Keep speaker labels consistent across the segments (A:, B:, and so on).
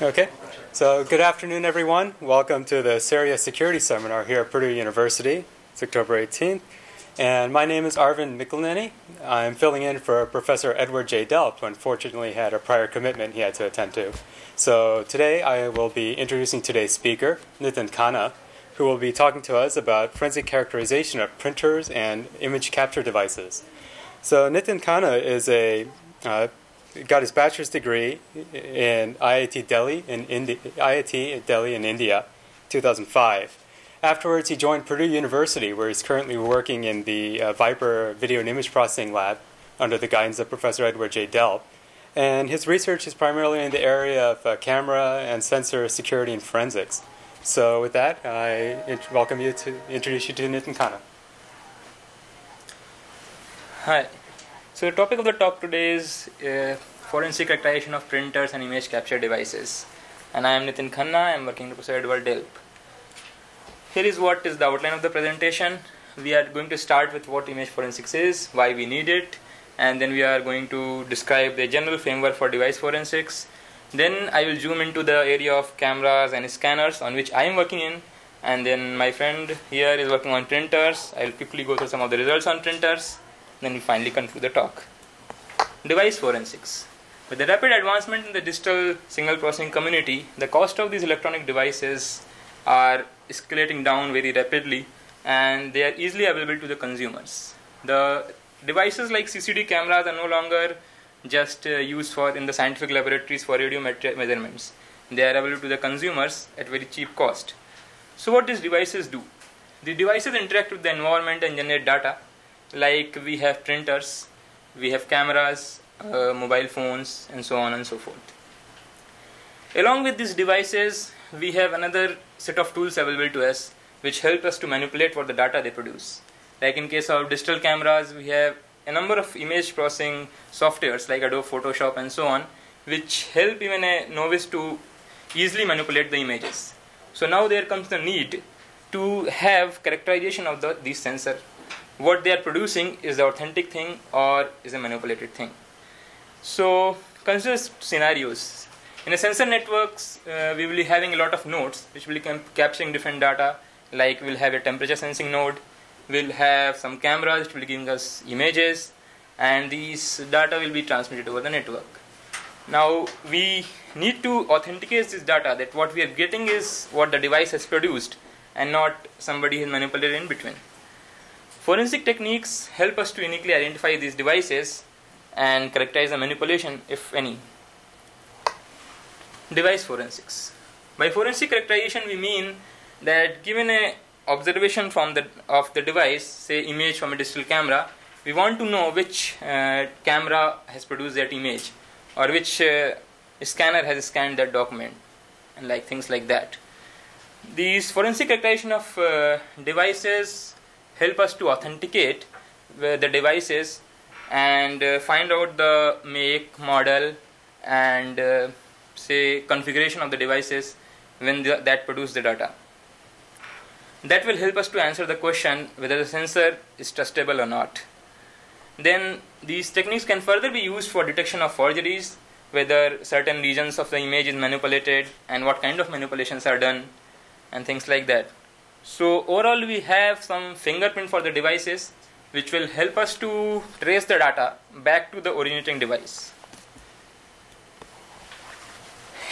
A: Okay, so good afternoon, everyone. Welcome to the SARIA Security Seminar here at Purdue University. It's October 18th, and my name is Arvind Mikkelneni. I'm filling in for Professor Edward J. Delp, who unfortunately had a prior commitment he had to attend to. So today I will be introducing today's speaker, Nitin Khanna, who will be talking to us about forensic characterization of printers and image capture devices. So Nitin Khanna got his bachelor's degree in IIT Delhi in India, 2005. Afterwards, he joined Purdue University, where he's currently working in the Viper Video and Image Processing Lab under the guidance of Professor Edward J. Delp. And his research is primarily in the area of camera and sensor security and forensics. So with that, I welcome you to introduce you to Nitin Khanna.
B: Hi. So the topic of the talk today is forensic characterization of printers and image capture devices. And I am Nitin Khanna. I am working with Professor Edward Delp. Here is what is the outline of the presentation. We are going to start with what image forensics is, why we need it, and then we are going to describe the general framework for device forensics. Then I will zoom into the area of cameras and scanners on which I am working in, and then my friend here is working on printers. I will quickly go through some of the results on printers. Then we finally conclude the talk. Device forensics. With the rapid advancement in the digital signal processing community, the cost of these electronic devices are escalating down very rapidly, and they are easily available to the consumers. The devices like CCD cameras are no longer just used in the scientific laboratories for radio measurements. They are available to the consumers at very cheap cost. So what these devices do? The devices interact with the environment and generate data. Like we have printers, we have cameras, mobile phones, and so on and so forth. Along with these devices, we have another set of tools available to us which help us to manipulate what the data they produce. Like in case of digital cameras, we have a number of image processing softwares like Adobe Photoshop and so on, which help even a novice to easily manipulate the images. So now there comes the need to have characterization of these sensors. What they are producing is the authentic thing or is a manipulated thing. So consider scenarios. In a sensor networks, we will be having a lot of nodes which will be capturing different data. Like we'll have a temperature sensing node, we'll have some cameras which will be giving us images, and these data will be transmitted over the network. Now we need to authenticate this data, that what we are getting is what the device has produced and not somebody has manipulated in between. Forensic techniques help us to uniquely identify these devices and characterize the manipulation, if any. Device forensics. By forensic characterization, we mean that given a observation of the device, say image from a digital camera, we want to know which camera has produced that image, or which scanner has scanned that document, and like things like that. These forensic characterization of devices help us to authenticate the devices and find out the make, model, and say configuration of the devices when that produce the data. That will help us to answer the question whether the sensor is trustable or not. Then these techniques can further be used for detection of forgeries, whether certain regions of the image is manipulated and what kind of manipulations are done, and things like that. So overall, we have some fingerprint for the devices which will help us to trace the data back to the originating device.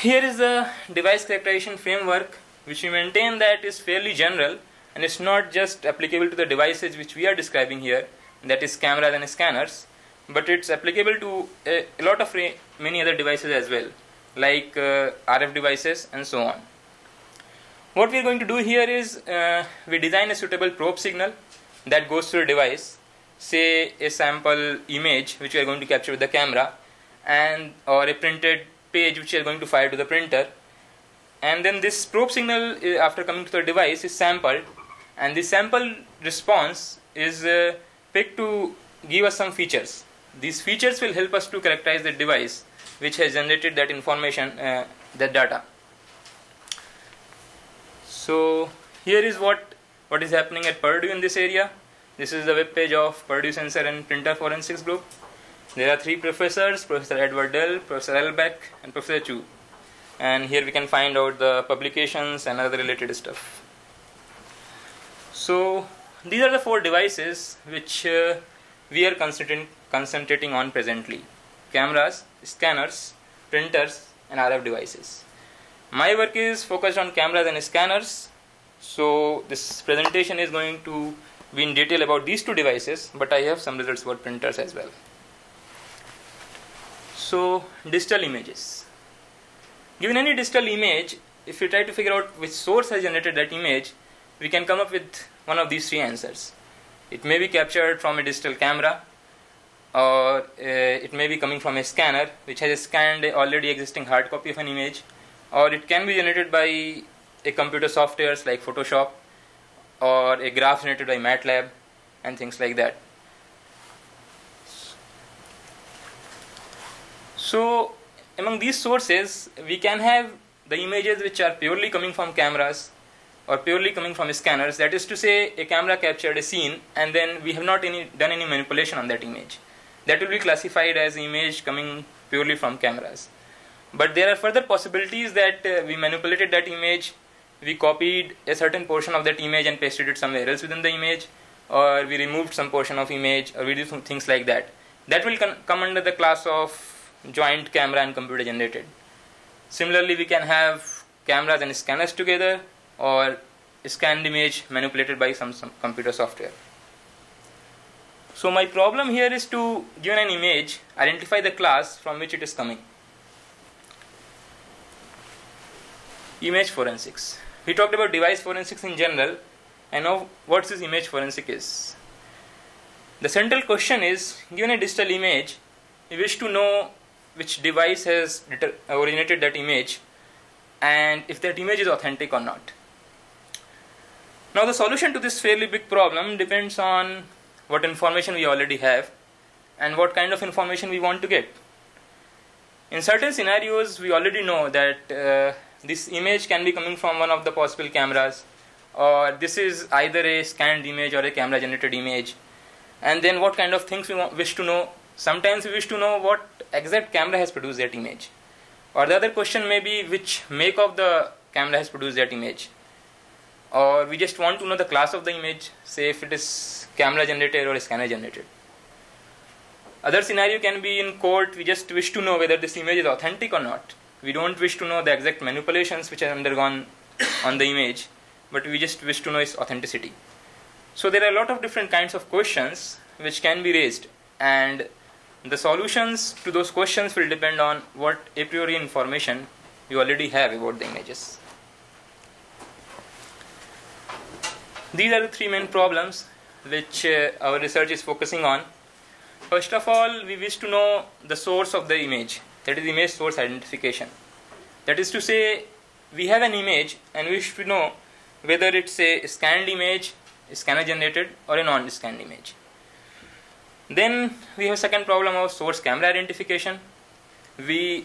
B: Here is the device characterization framework, which we maintain that is fairly general, and it's not just applicable to the devices which we are describing here, that is cameras and scanners, but it's applicable to a lot of many other devices as well, like RF devices and so on. What we are going to do here is we design a suitable probe signal that goes through a device, say a sample image which we are going to capture with the camera, or a printed page which we are going to fire to the printer. And then this probe signal, after coming to the device, is sampled, and the sample response is picked to give us some features. These features will help us to characterize the device which has generated that information, that data. So here is what is happening at Purdue in this area. This is the web page of Purdue Sensor and Printer Forensics Group. There are three professors, Professor Edward Delp, Professor Elbeck, and Professor Chu. and here we can find out the publications and other related stuff. So these are the 4 devices which we are concentrating on presently: cameras, scanners, printers, and RF devices. My work is focused on cameras and scanners, so this presentation is going to be in detail about these 2 devices, but I have some results about printers as well. So digital images. Given any digital image, if we try to figure out which source has generated that image, we can come up with one of these 3 answers. It may be captured from a digital camera, or it may be coming from a scanner which has scanned an already existing hard copy of an image, or it can be generated by a computer softwares like Photoshop, or a graph generated by MATLAB, and things like that. So among these sources, we can have the images which are purely coming from cameras or purely coming from scanners. That is to say, a camera captured a scene and then we have not done any manipulation on that image. That will be classified as image coming purely from cameras. But there are further possibilities that we manipulated that image, we copied a certain portion of that image and pasted it somewhere else within the image, or we removed some portion of image, or we do some things like that. That will come under the class of joint camera and computer generated. Similarly, we can have cameras and scanners together, or scanned image manipulated by some computer software. So my problem here is to, given an image, identify the class from which it is coming. Image forensics. We talked about device forensics in general, and now what this image forensic is. The central question is, given a digital image, we wish to know which device has originated that image and if that image is authentic or not. Now the solution to this fairly big problem depends on what information we already have and what kind of information we want to get. In certain scenarios, we already know that this image can be coming from one of the possible cameras, or this is either a scanned image or a camera generated image. And then what kind of things we wish to know. Sometimes we wish to know what exact camera has produced that image. Or the other question may be which make of the camera has produced that image. Or we just want to know the class of the image, say if it is camera generated or scanner generated. Other scenario can be in court, we just wish to know whether this image is authentic or not. We don't wish to know the exact manipulations which are undergone on the image, but we just wish to know its authenticity. So there are a lot of different kinds of questions which can be raised, and the solutions to those questions will depend on what a priori information you already have about the images. These are the 3 main problems which our research is focusing on. First of all, we wish to know the source of the image, that is image source identification. That is to say, we have an image and we wish to know whether it's a scanned image, scanner generated, or a non-scanned image. Then we have second problem of source camera identification. We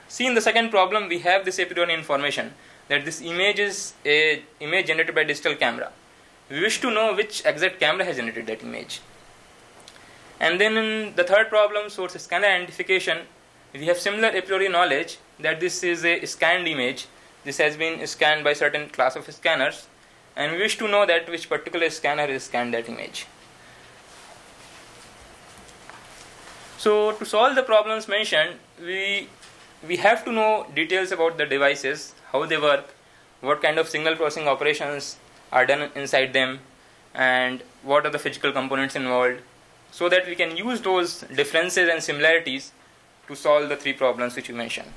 B: see in the second problem we have this a priori information that this image is a image generated by digital camera. We wish to know which exact camera has generated that image. And then in the third problem, source scanner identification, we have similar a priori knowledge that this is a scanned image. This has been scanned by certain class of scanners, and we wish to know that which particular scanner has scanned that image. So to solve the problems mentioned, we have to know details about the devices, how they work, what kind of signal processing operations are done inside them, and what are the physical components involved, so that we can use those differences and similarities to solve the 3 problems which we mentioned.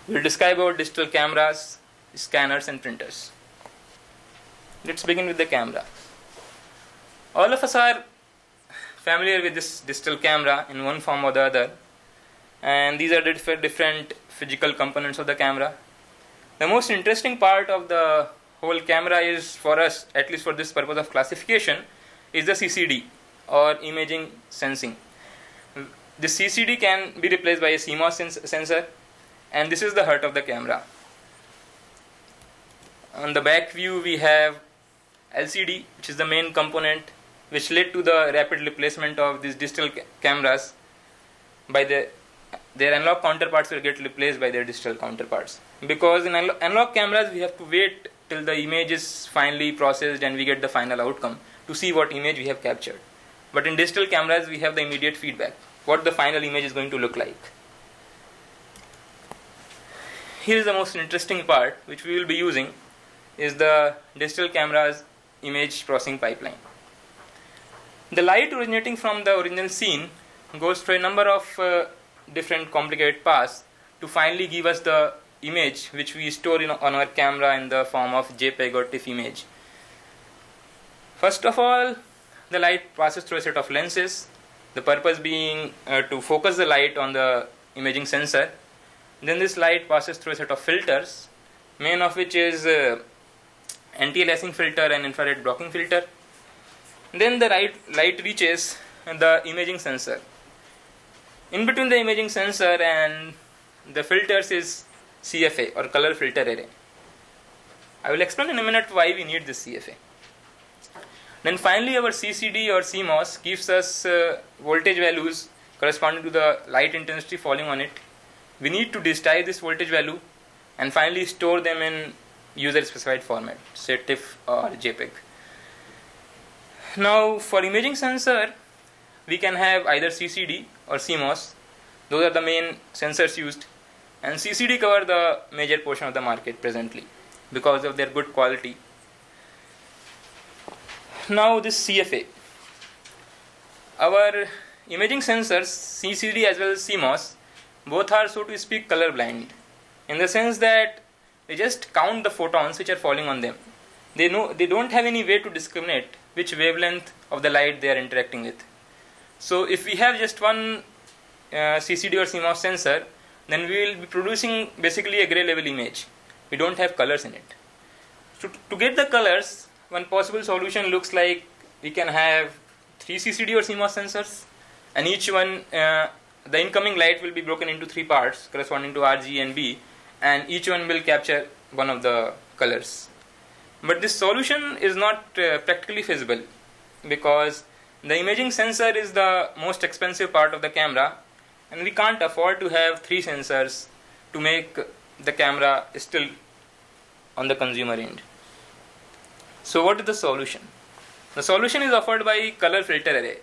B: We will describe about digital cameras, scanners, and printers. Let's begin with the camera. All of us are familiar with this digital camera in one form or the other, and these are the different physical components of the camera. The most interesting part of the whole camera is, for us, at least for this purpose of classification, is the CCD, or imaging sensing. This CCD can be replaced by a CMOS sensor, and this is the heart of the camera. On the back view we have LCD, which is the main component, which led to the rapid replacement of these digital cameras by the their analog counterparts will get replaced by their digital counterparts. Because in analog cameras, we have to wait till the image is finally processed and we get the final outcome to see what image we have captured. But in digital cameras, we have the immediate feedback, what the final image is going to look like. Here is the most interesting part, which we will be using, is the digital camera's image processing pipeline. The light originating from the original scene goes through a number of different complicated paths to finally give us the image which we store on our camera in the form of JPEG or TIFF image. First of all, the light passes through a set of lenses, the purpose being to focus the light on the imaging sensor. Then this light passes through a set of filters, main of which is anti-aliasing filter and infrared blocking filter. Then the light reaches the imaging sensor. In between the imaging sensor and the filters is CFA or color filter array. I will explain in a minute why we need this CFA. Then finally our CCD or CMOS gives us voltage values corresponding to the light intensity falling on it. We need to digitize this voltage value and finally store them in user specified format, say TIFF or JPEG. Now for imaging sensor, we can have either CCD or CMOS. Those are the main sensors used, and CCD cover the major portion of the market presently because of their good quality. Now this CFA. Our imaging sensors, CCD as well as CMOS, both are, so to speak, colorblind, in the sense that they just count the photons which are falling on them. They don't have any way to discriminate which wavelength of the light they are interacting with. So if we have just one CCD or CMOS sensor, then we will be producing basically a gray level image. We don't have colors in it. So to get the colors, one possible solution looks like we can have 3 CCD or CMOS sensors, and each one, the incoming light will be broken into 3 parts corresponding to R, G and B, and each one will capture one of the colors. But this solution is not practically feasible because the imaging sensor is the most expensive part of the camera, and we can't afford to have 3 sensors to make the camera still on the consumer end. So what is the solution? The solution is offered by color filter array.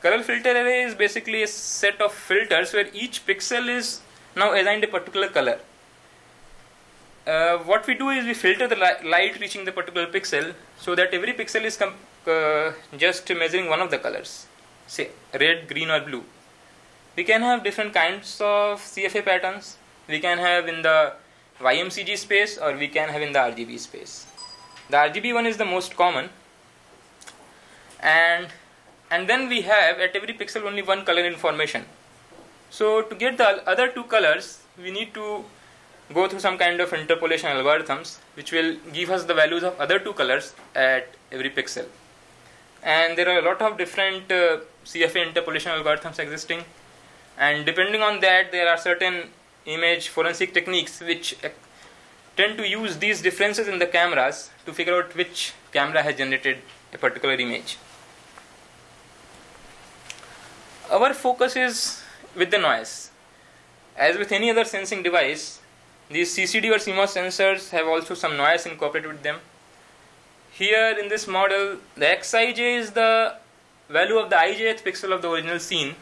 B: Color filter array is basically a set of filters where each pixel is now assigned a particular color. What we do is we filter the light reaching the particular pixel so that every pixel is just measuring one of the colors, say red, green or blue. We can have different kinds of CFA patterns. We can have in the YMCG space or we can have in the RGB space. The RGB one is the most common, and then we have at every pixel only one color information. So to get the other 2 colors, we need to go through some kind of interpolation algorithms which will give us the values of other 2 colors at every pixel. And there are a lot of different CFA interpolation algorithms existing, and depending on that there are certain image forensic techniques which tend to use these differences in the cameras to figure out which camera has generated a particular image. Our focus is with the noise. As with any other sensing device, these CCD or CMOS sensors have also some noise incorporated with them. Here in this model, the Xij is the value of the ijth pixel of the original scene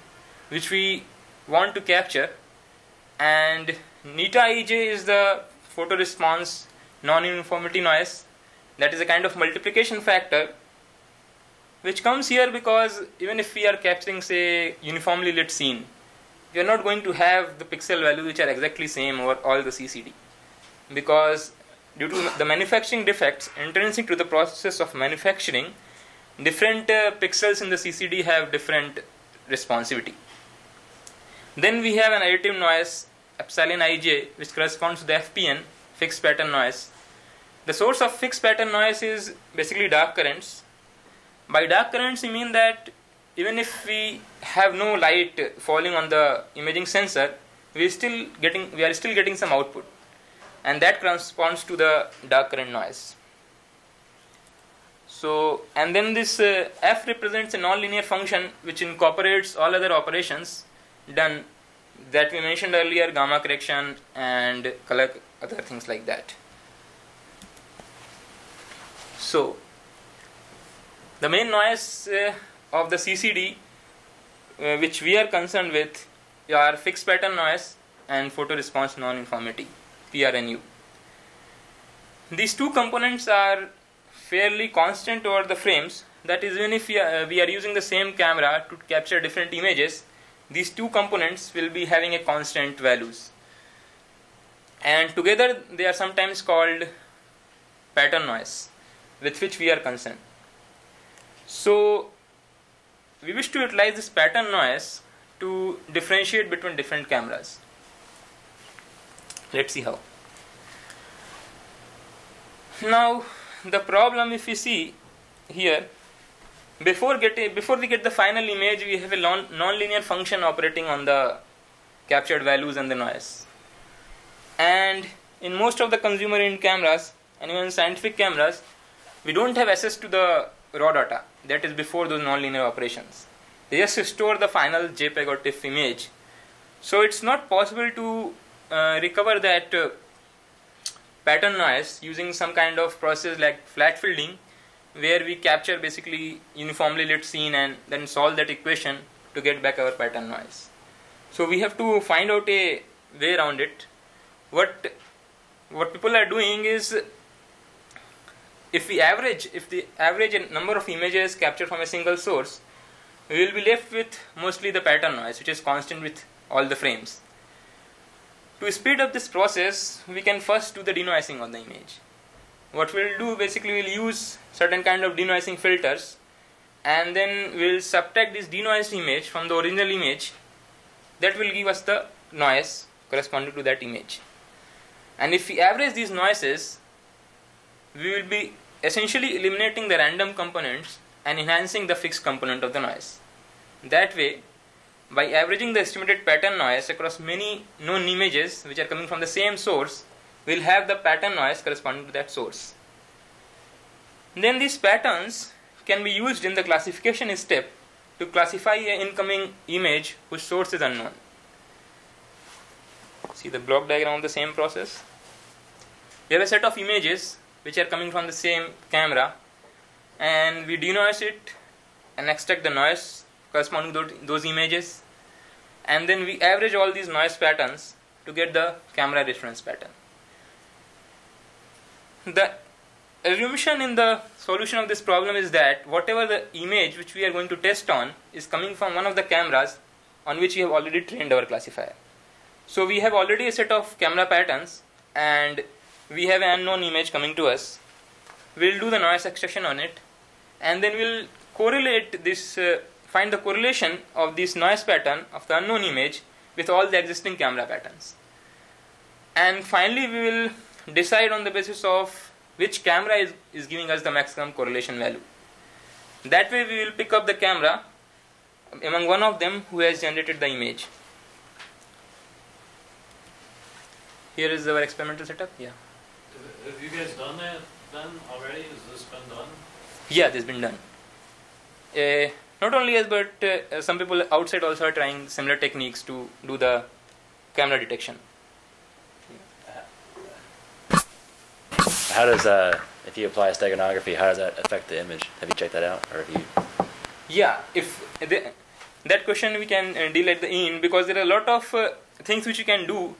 B: which we want to capture, and neta ij is the photo response non-uniformity noise. That is a kind of multiplication factor which comes here because even if we are capturing, say, uniformly lit scene, we are not going to have the pixel values which are exactly same over all the CCD, because due to the manufacturing defects intrinsic to the process of manufacturing, different pixels in the CCD have different responsivity. Then we have an additive noise epsilon ij which corresponds to the FPN, fixed pattern noise. The source of fixed pattern noise is basically dark currents. By dark currents we mean that even if we have no light falling on the imaging sensor, we are still getting some output, and that corresponds to the dark current noise. So, and then this f represents a nonlinear function which incorporates all other operations done that we mentioned earlier, gamma correction and color, other things like that. So, the main noise of the CCD which we are concerned with are fixed pattern noise and photoresponse non-uniformity, PRNU. These two components are fairly constant over the frames. That is, even if we are using the same camera to capture different images, these two components will be having a constant values. And together they are sometimes called pattern noise, with which we are concerned. So, we wish to utilize this pattern noise to differentiate between different cameras. Let's see how. Now, the problem, if we see here, before we get the final image, we have a non-linear function operating on the captured values and the noise. And in most of the consumer-end cameras and even scientific cameras, we don't have access to the raw data, that is before those non-linear operations. They just store the final JPEG or TIFF image. So it's not possible to recover that pattern noise using some kind of process like flat fielding, where we capture basically uniformly lit scene and then solve that equation to get back our pattern noise. So we have to find out a way around it. What people are doing is, if the average number of images captured from a single source, we will be left with mostly the pattern noise, which is constant with all the frames. To speed up this process, we can first do the denoising of the image. What we'll do, basically we'll use certain kind of denoising filters, and then we'll subtract this denoised image from the original image. That will give us the noise corresponding to that image. And if we average these noises, we will be essentially eliminating the random components and enhancing the fixed component of the noise. That way, by averaging the estimated pattern noise across many known images which are coming from the same source, we will have the pattern noise corresponding to that source. Then these patterns can be used in the classification step to classify an incoming image whose source is unknown. See the block diagram of the same process. We have a set of images which are coming from the same camera, and we denoise it and extract the noise corresponding to those images, and then we average all these noise patterns to get the camera reference pattern. The assumption in the solution of this problem is that whatever the image which we are going to test on is coming from one of the cameras on which we have already trained our classifier. So we have already a set of camera patterns, and we have an unknown image coming to us. We'll do the noise extraction on it, and then we'll correlate this, find the correlation of this noise pattern of the unknown image with all the existing camera patterns. And finally we will decide on the basis of which camera is giving us the maximum correlation value. That way we will pick up the camera among one of them who has generated the image. Here is our experimental setup. Yeah.
C: Have you guys done that then already? Has this been done?
B: Yeah, this has been done. Not only us, but some people outside also are trying similar techniques to do the camera detection.
D: How does, if you apply steganography, how does that affect the image? Have you checked that out? Or have you?
B: Yeah, that question we can deal at the end, because there are a lot of things which you can do.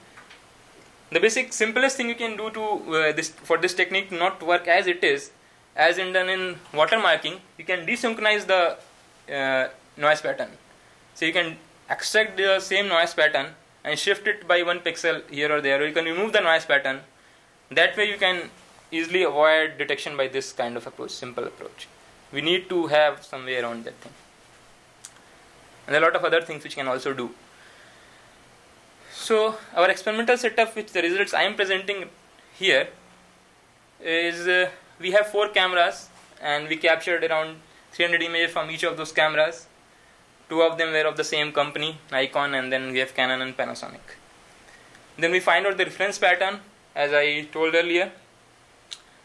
B: The basic simplest thing you can do to for this technique not work as it is, as in done in watermarking, you can desynchronize the noise pattern. So you can extract the same noise pattern and shift it by 1 pixel here or there, or you can remove the noise pattern. That way you can easily avoid detection by this kind of approach, simple approach. We need to have some way around that thing. And there are a lot of other things which you can also do. So our experimental setup, which the results I am presenting here, is we have 4 cameras, and we captured around 300 images from each of those cameras. 2 of them were of the same company, Nikon, and then we have Canon and Panasonic. Then we find out the reference pattern, as I told earlier.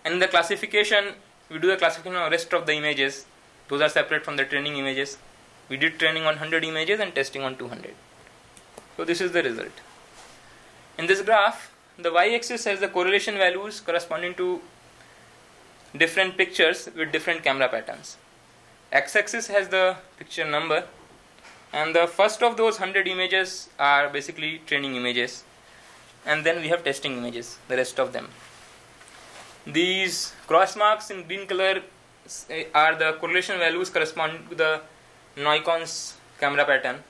B: And in the classification, we do the classification of the rest of the images. Those are separate from the training images. We did training on 100 images and testing on 200. So this is the result. In this graph, the y-axis has the correlation values corresponding to different pictures with different camera patterns. X-axis has the picture number, and the first of those 100 images are basically training images, and then we have testing images, the rest of them. These cross marks in green color are the correlation values corresponding to the Nikon's camera pattern,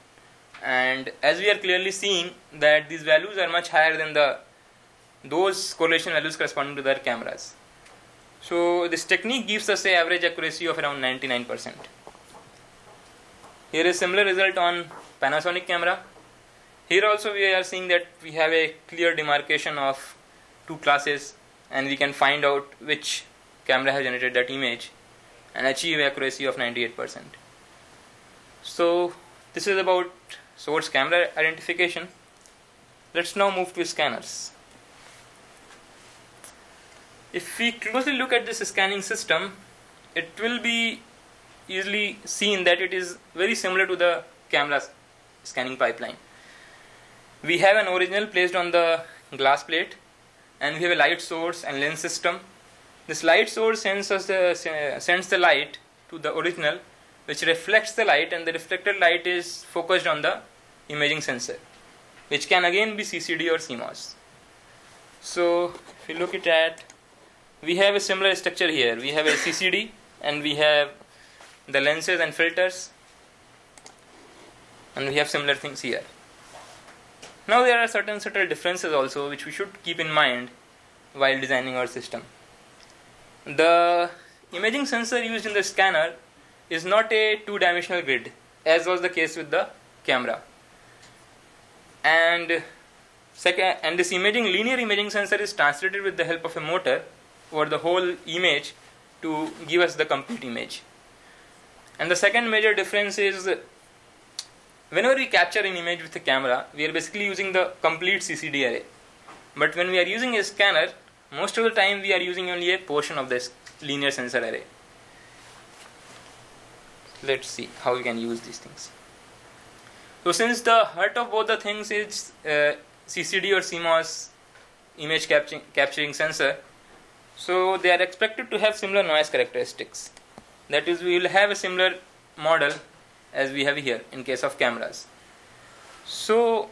B: and as we are clearly seeing that these values are much higher than those correlation values corresponding to their cameras. So this technique gives us an average accuracy of around 99%. Here is similar result on Panasonic camera. Here also we are seeing that we have a clear demarcation of two classes, and we can find out which camera has generated that image and achieve accuracy of 98%. So this is about source camera identification. Let's now move to scanners. If we closely look at this scanning system, it will be easily seen that it is very similar to the camera scanning pipeline. We have an original placed on the glass plate, and we have a light source and lens system. This light source sends the light to the original, which reflects the light, and the reflected light is focused on the imaging sensor, which can again be CCD or CMOS. So if you look at that, we have a similar structure here. We have a CCD, and we have the lenses and filters, and we have similar things here. Now there are certain subtle differences also which we should keep in mind while designing our system. The imaging sensor used in the scanner is not a two-dimensional grid, as was the case with the camera. And this linear imaging sensor is translated with the help of a motor over the whole image to give us the complete image. And the second major difference is, whenever we capture an image with a camera, we are basically using the complete CCD array. But when we are using a scanner, most of the time we are using only a portion of this linear sensor array. Let's see how we can use these things. So since the heart of both the things is CCD or CMOS image capturing sensor, so they are expected to have similar noise characteristics. That is, we will have a similar model as we have here in case of cameras. So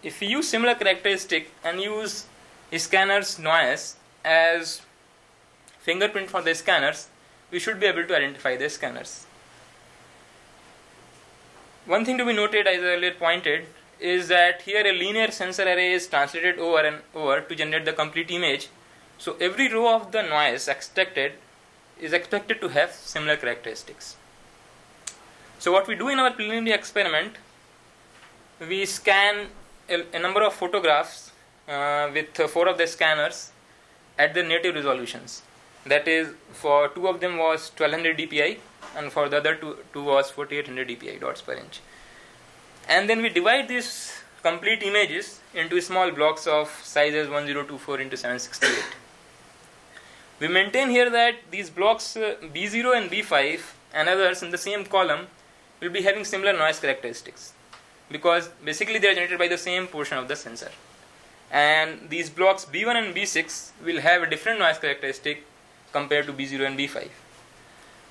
B: if we use similar characteristic and use scanner's noise as fingerprint for the scanners, we should be able to identify the scanners. One thing to be noted, as I earlier pointed, is that here a linear sensor array is translated over and over to generate the complete image. So every row of the noise extracted is expected to have similar characteristics. So what we do in our preliminary experiment, we scan a number of photographs with 4 of the scanners at the native resolutions. That is, for 2 of them was 1200 dpi, and for the other two was 4800 dpi dots per inch. And then we divide these complete images into small blocks of sizes 1024 into 768. We maintain here that these blocks B0 and B5 and others in the same column will be having similar noise characteristics, because basically they are generated by the same portion of the sensor. And these blocks B1 and B6 will have a different noise characteristic compared to B0 and B5.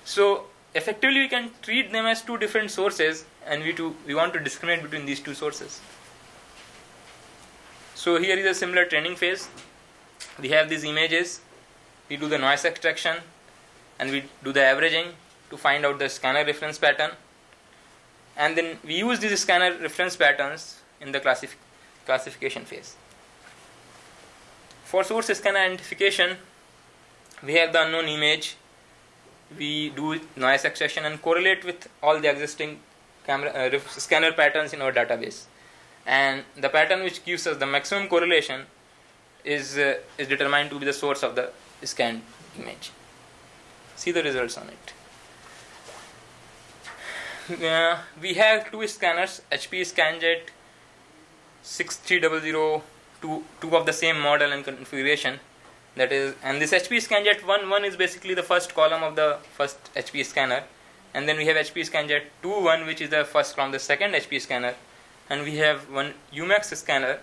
B: So effectively we can treat them as 2 different sources, and we want to discriminate between these 2 sources. So here is a similar training phase. We have these images, we do the noise extraction, and we do the averaging to find out the scanner reference pattern. And then we use these scanner reference patterns in the classification phase. For source scanner identification, we have the unknown image. We do noise extraction and correlate with all the existing scanner patterns in our database. And the pattern which gives us the maximum correlation is determined to be the source of the scanned image. See the results on it. We have 2 scanners, HP Scanjet 6300, two of the same model and configuration. That is, and this HP Scanjet 1 is basically the first column of the first HP scanner, and then we have HP Scanjet 2 which is the first column, the second HP scanner, and we have one UMAX scanner,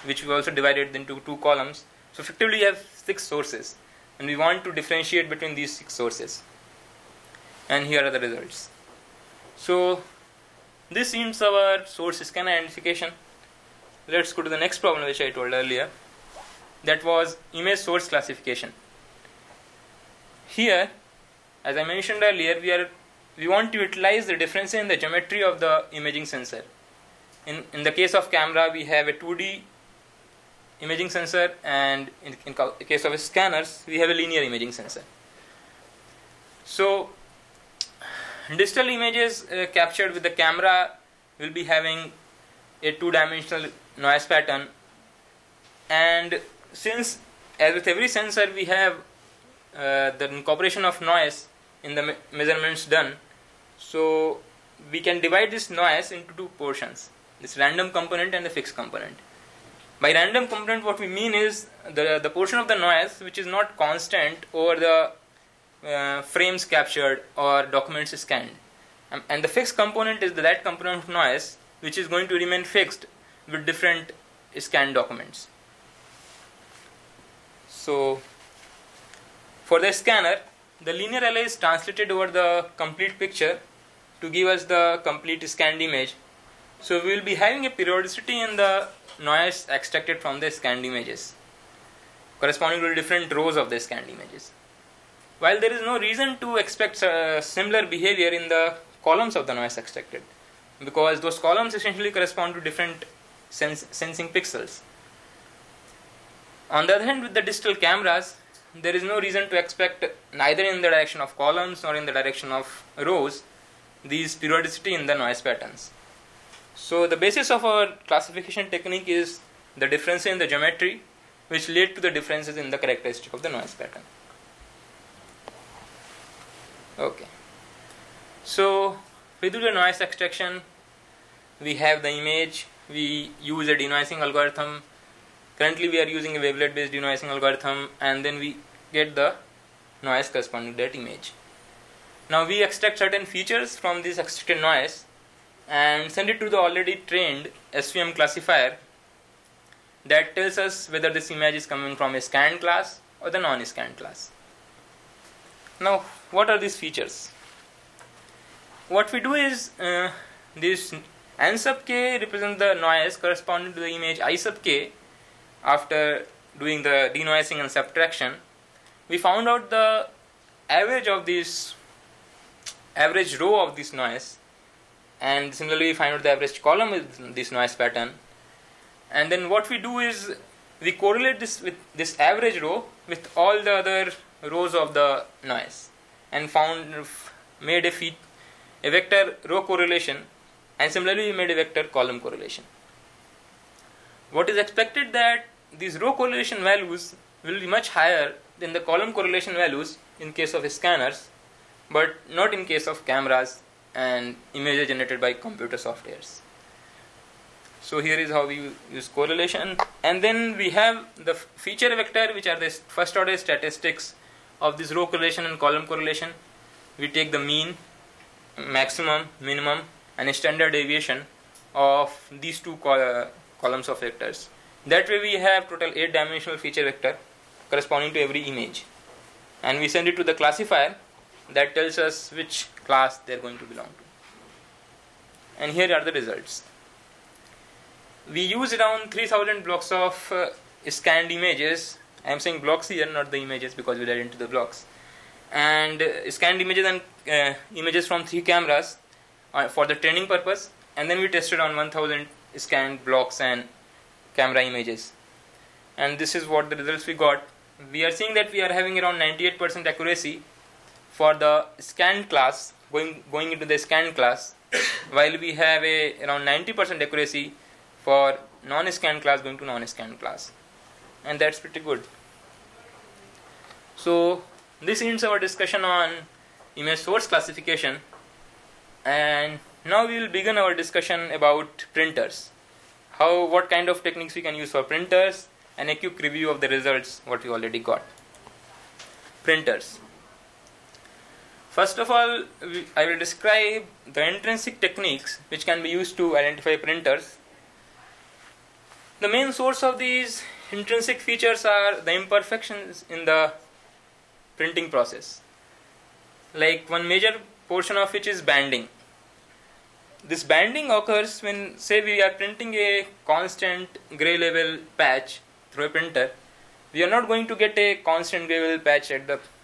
B: which we also divided into 2 columns. So effectively we have 6 sources, and we want to differentiate between these 6 sources. And here are the results. So this ends our source scanner identification. Let's go to the next problem which I told earlier. That was image source classification. Here, as I mentioned earlier, we want to utilize the difference in the geometry of the imaging sensor. In the case of camera, we have a 2D imaging sensor, and in case of scanners, we have a linear imaging sensor. So digital images captured with the camera will be having a 2-dimensional noise pattern, and since as with every sensor we have the incorporation of noise in the measurements done, so we can divide this noise into 2 portions, this random component and the fixed component. By random component, what we mean is the portion of the noise which is not constant over the frames captured or documents scanned, and the fixed component is that component of noise which is going to remain fixed with different scanned documents. So for the scanner, the linear array is translated over the complete picture to give us the complete scanned image. So we will be having a periodicity in the noise extracted from the scanned images, corresponding to different rows of the scanned images. While there is no reason to expect similar behavior in the columns of the noise extracted, because those columns essentially correspond to different sensing pixels. On the other hand, with the digital cameras, there is no reason to expect neither in the direction of columns nor in the direction of rows these periodicity in the noise patterns. So the basis of our classification technique is the difference in the geometry, which lead to the differences in the characteristic of the noise pattern. Okay. So we do the noise extraction, we have the image, we use a denoising algorithm. Currently we are using a wavelet based denoising algorithm, and then we get the noise corresponding to that image. Now we extract certain features from this extracted noise and send it to the already trained SVM classifier that tells us whether this image is coming from a scanned class or the non-scanned class. Now what are these features? What we do is this n sub k represents the noise corresponding to the image I sub k. After doing the denoising and subtraction, we found out the average of this average row of this noise, and similarly we find out the average column with this noise pattern. And then what we do is we correlate this with this average row with all the other rows of the noise, and made a vector row correlation, and similarly we made a vector column correlation. What is expected that these row correlation values will be much higher than the column correlation values in case of scanners, but not in case of cameras and images generated by computer softwares. So here is how we use correlation, and then we have the feature vector, which are the first order statistics of this row correlation and column correlation. We take the mean, maximum, minimum, and a standard deviation of these 2 columns of vectors. That way we have total 8-dimensional feature vector corresponding to every image, and we send it to the classifier that tells us which class they are going to belong to. And here are the results. We use around 3000 blocks of scanned images. I am saying blocks here, not the images, because we read into the blocks. And scanned images and images from 3 cameras for the training purpose, and then we tested on 1000 scanned blocks and camera images, and this is what the results we got. We are seeing that we are having around 98% accuracy for the scanned class going into the scanned class, while we have around 90% accuracy for non-scanned class going to non-scanned class, and that's pretty good. So this ends our discussion on image source classification, and now we will begin our discussion about printers. What kind of techniques we can use for printers, and a quick review of the results what we already got. Printers. First of all, I will describe the intrinsic techniques which can be used to identify printers, The main source of these intrinsic features are the imperfections in the printing process. Like one major portion of which is banding. This banding occurs when, say, we are printing a constant gray level patch through a printer. We are not going to get a constant gray level patch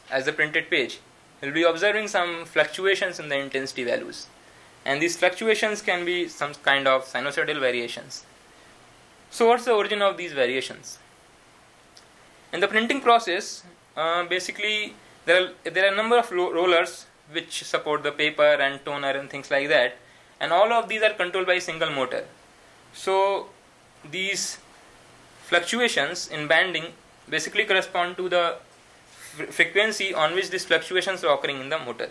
B: as the printed page. We will be observing some fluctuations in the intensity values. And these fluctuations can be some kind of sinusoidal variations. So what's the origin of these variations? In the printing process, basically there are a number of rollers which support the paper and toner and things like that, and all of these are controlled by a single motor. So these fluctuations in banding basically correspond to the frequency on which these fluctuations are occurring in the motor.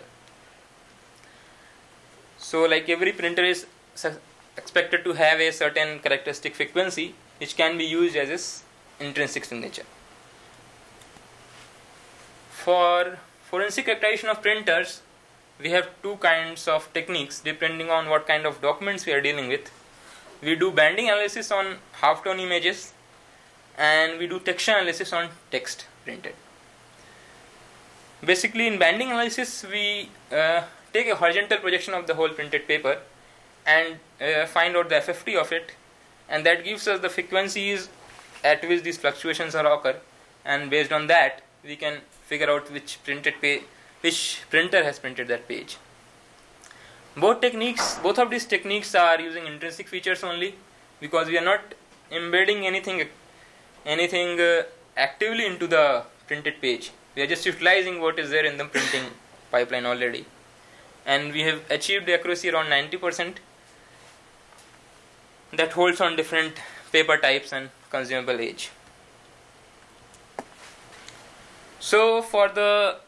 B: So like every printer is expected to have a certain characteristic frequency which can be used as its intrinsic signature. For forensic characterization of printers, we have two kinds of techniques depending on what kind of documents we are dealing with. We do banding analysis on halftone images, and we do texture analysis on text printed. Basically, in banding analysis, we take a horizontal projection of the whole printed paper and find out the FFT of it, and that gives us the frequencies at which these fluctuations are occur, and based on that we can figure out which printer has printed that page. Both of these techniques are using intrinsic features only, because we are not embedding anything actively into the printed page. We are just utilizing what is there in the printing pipeline already, and we have achieved accuracy around 90%. That holds on different paper types and consumable age. So for the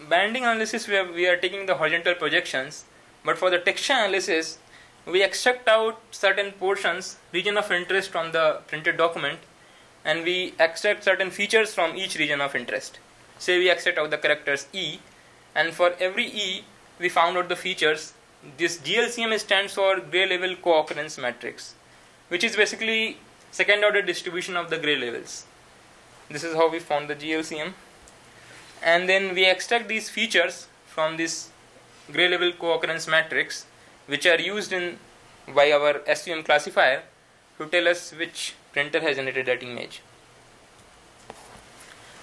B: banding analysis, we are taking the horizontal projections, but for the texture analysis, we extract out certain portions, region of interest from the printed document, and we extract certain features from each region of interest. Say we extract out the characters E, and for every E, we found out the features. This GLCM stands for gray level co-occurrence matrix, which is basically second order distribution of the gray levels. This is how we found the GLCM. And then we extract these features from this gray level co-occurrence matrix, which are used by our SVM classifier to tell us which printer has generated that image.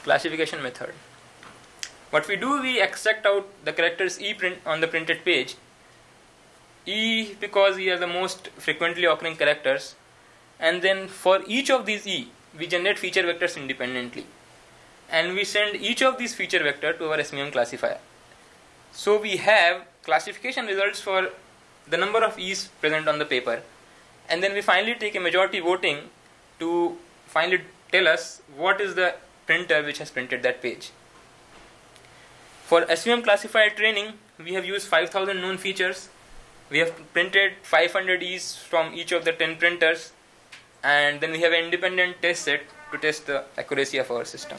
B: Classification method. What we do, we extract out the characters E print on the printed page. E because E are the most frequently occurring characters, and then for each of these E, we generate feature vectors independently, and we send each of these feature vector to our SVM classifier. So we have classification results for the number of E's present on the paper, and then we finally take a majority voting to finally tell us what is the printer which has printed that page. For SVM classifier training, we have used 5000 known features. We have printed 500 E's from each of the 10 printers, and then we have an independent test set to test the accuracy of our system.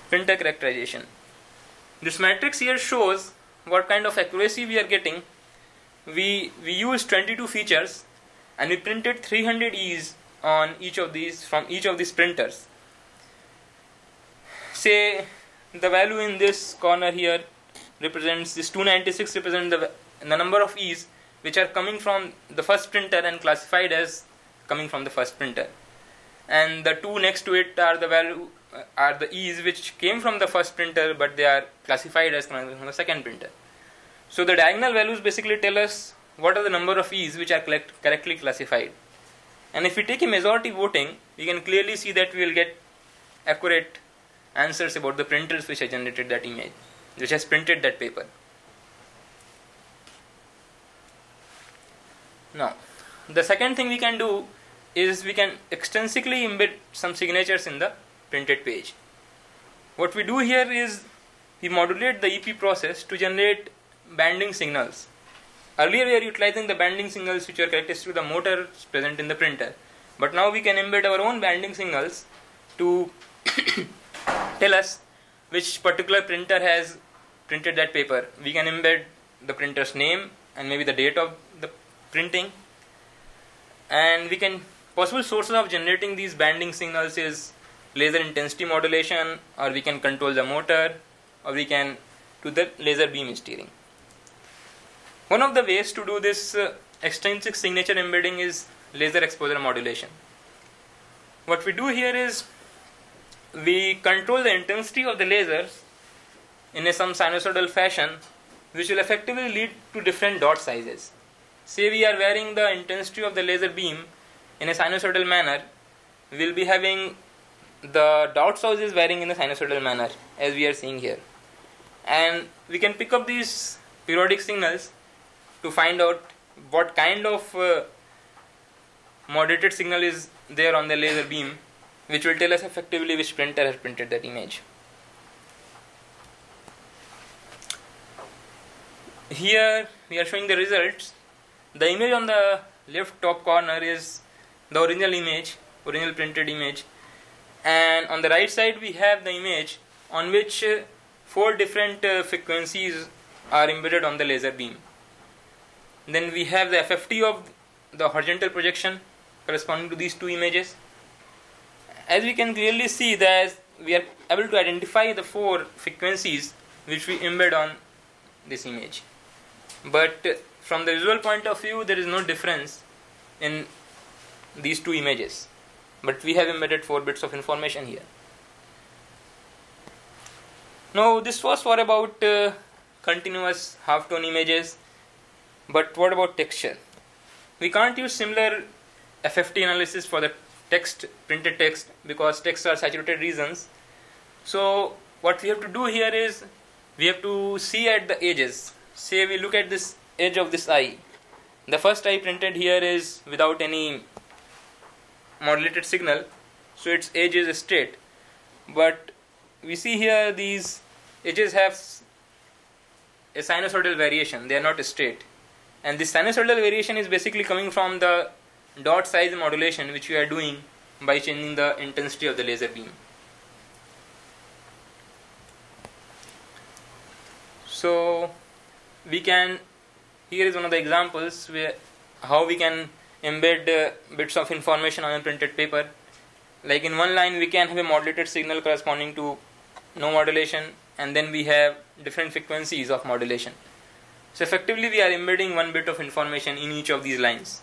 B: Printer characterization. This matrix here shows what kind of accuracy we are getting. We used 22 features, and we printed 300 E's on each of these from each of these printers. Say the value in this corner here represents this 296 represents the number of E's which are coming from the first printer and classified as coming from the first printer, and the two next to it are the E's which came from the first printer but they are classified as coming from the second printer. So the diagonal values basically tell us what are the number of E's which are correctly classified, and if we take a majority voting, we can clearly see that we will get accurate answers about the printers which have generated that image, which has printed that paper. Now, the second thing we can do is we can extensively embed some signatures in the printed page. What we do here is we modulate the EP process to generate banding signals. Earlier we are utilizing the banding signals which are characteristic to the motor present in the printer, but now we can embed our own banding signals to tell us which particular printer has printed that paper. We can embed the printer's name and maybe the date of the printing, and we can possible sources of generating these banding signals is laser intensity modulation, or we can control the motor, or we can do the laser beam steering. One of the ways to do this extrinsic signature embedding is laser exposure modulation. What we do here is we control the intensity of the lasers in some sinusoidal fashion, which will effectively lead to different dot sizes. Say we are varying the intensity of the laser beam in a sinusoidal manner, we will be having the dot sizes varying in a sinusoidal manner, as we are seeing here. And we can pick up these periodic signals to find out what kind of moderated signal is there on the laser beam, which will tell us effectively which printer has printed that image. Here we are showing the results. The image on the left top corner is the original image, original printed image, and on the right side we have the image on which 4 different frequencies are embedded on the laser beam. Then we have the FFT of the horizontal projection corresponding to these 2 images. As we can clearly see that we are able to identify the 4 frequencies which we embed on this image. But from the visual point of view, there is no difference in these 2 images. But we have embedded 4 bits of information here. Now this was for about continuous half-tone images. But what about texture? We can't use similar FFT analysis for the printed text, because texts are saturated regions. So what we have to do here is we have to see at the edges. Say we look at this edge of this eye. The first eye printed here is without any modulated signal, so its edge is straight. But we see here these edges have a sinusoidal variation, they are not straight. And this sinusoidal variation is basically coming from the dot size modulation which we are doing by changing the intensity of the laser beam. So we can, here is one of the examples where how we can embed bits of information on a printed paper. Like in one line we can have a modulated signal corresponding to no modulation, and then we have different frequencies of modulation. So effectively we are embedding 1 bit of information in each of these lines.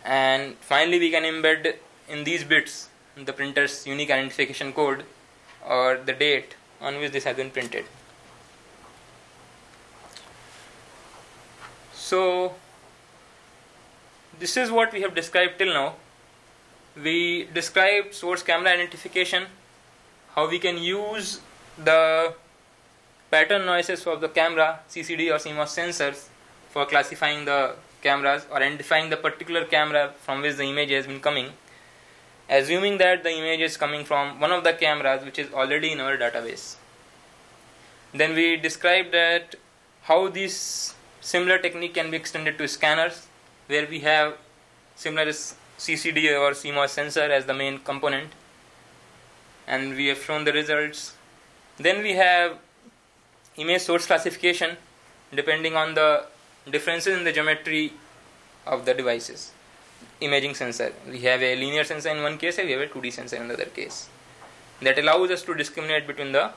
B: And finally we can embed in these bits the printer's unique identification code or the date on which this has been printed. So this is what we have described till now. We described source camera identification, how we can use the pattern noises of the camera, CCD or CMOS sensors, for classifying the cameras or identifying the particular camera from which the image has been coming, assuming that the image is coming from one of the cameras which is already in our database. Then we described that how this similar technique can be extended to scanners, where we have similar CCD or CMOS sensor as the main component, and we have shown the results. Then we have image source classification depending on the differences in the geometry of the devices. Imaging sensor, we have a linear sensor in one case and we have a 2D sensor in the other case. That allows us to discriminate between the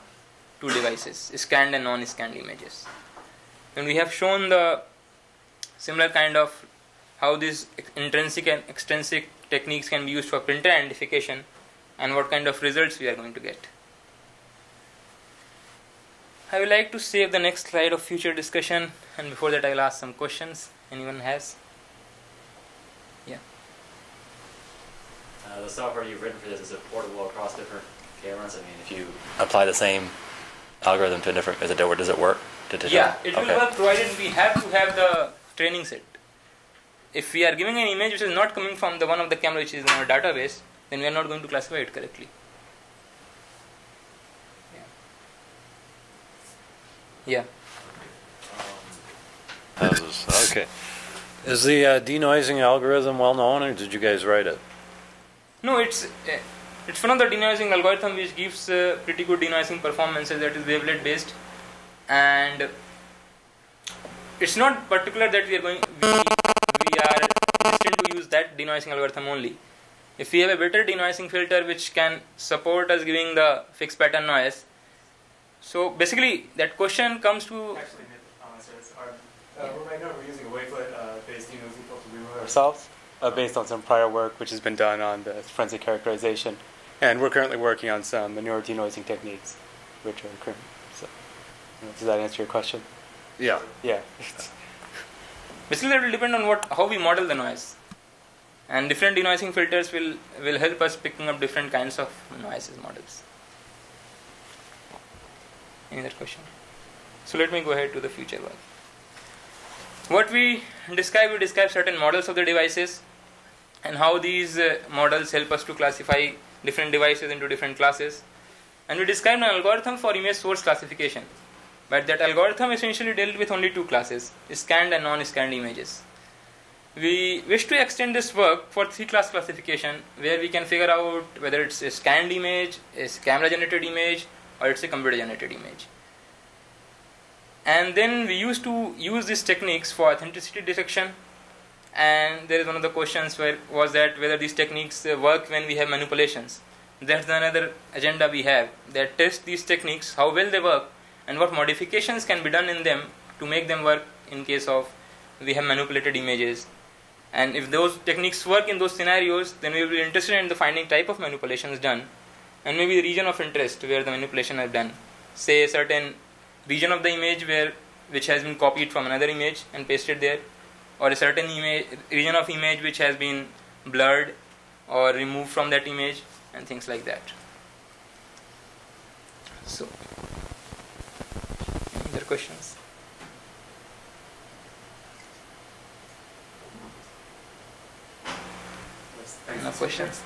B: 2 devices, scanned and non-scanned images. And we have shown the similar kind of how these intrinsic and extrinsic techniques can be used for printer identification and what kind of results we are going to get. I would like to save the next slide of future discussion, and before that I will ask some questions. Anyone has? Yeah.
D: The software you've written for this, is it portable across different cameras? I mean, if you apply the same algorithm to a different, does it work?
B: Yeah, it will work provided we have to have the training set. If we are giving an image which is not coming from the one of the camera which is in our database, then we are not going to classify it correctly. Yeah.
E: Okay. Is the denoising algorithm well known, or did you guys write it?
B: No, it's one of the denoising algorithm which gives pretty good denoising performances, that is wavelet based, and it's not particular that we that denoising algorithm only. If we have a better denoising filter which can support us giving the fixed pattern noise, so basically that question comes to...
A: Actually, right now we're using a wavelet-based denoising filter ourselves, based on some prior work which has been done on the forensic characterization. And we're currently working on some manure denoising techniques, which are current. So, does that answer your question?
E: Yeah.
A: Yeah.
B: Basically, that will depend on how we model the noise. And different denoising filters will help us picking up different kinds of noises models. Any other question? So let me go ahead to the future work. What we describe certain models of the devices and how these models help us to classify different devices into different classes. And we described an algorithm for image source classification. But that algorithm essentially dealt with only two classes, scanned and non-scanned images. We wish to extend this work for three-class classification, where we can figure out whether it's a scanned image, a camera-generated image, or it's a computer-generated image. And then we used to use these techniques for authenticity detection. And there is one of the questions was that whether these techniques work when we have manipulations. That's another agenda we have, that test these techniques, how well they work, and what modifications can be done in them to make them work in case of we have manipulated images. And if those techniques work in those scenarios, then we will be interested in the finding type of manipulations done, and maybe the region of interest where the manipulation are done. Say a certain region of the image which has been copied from another image and pasted there, or a certain region of image which has been blurred or removed from that image, and things like that. So, any other questions? No questions?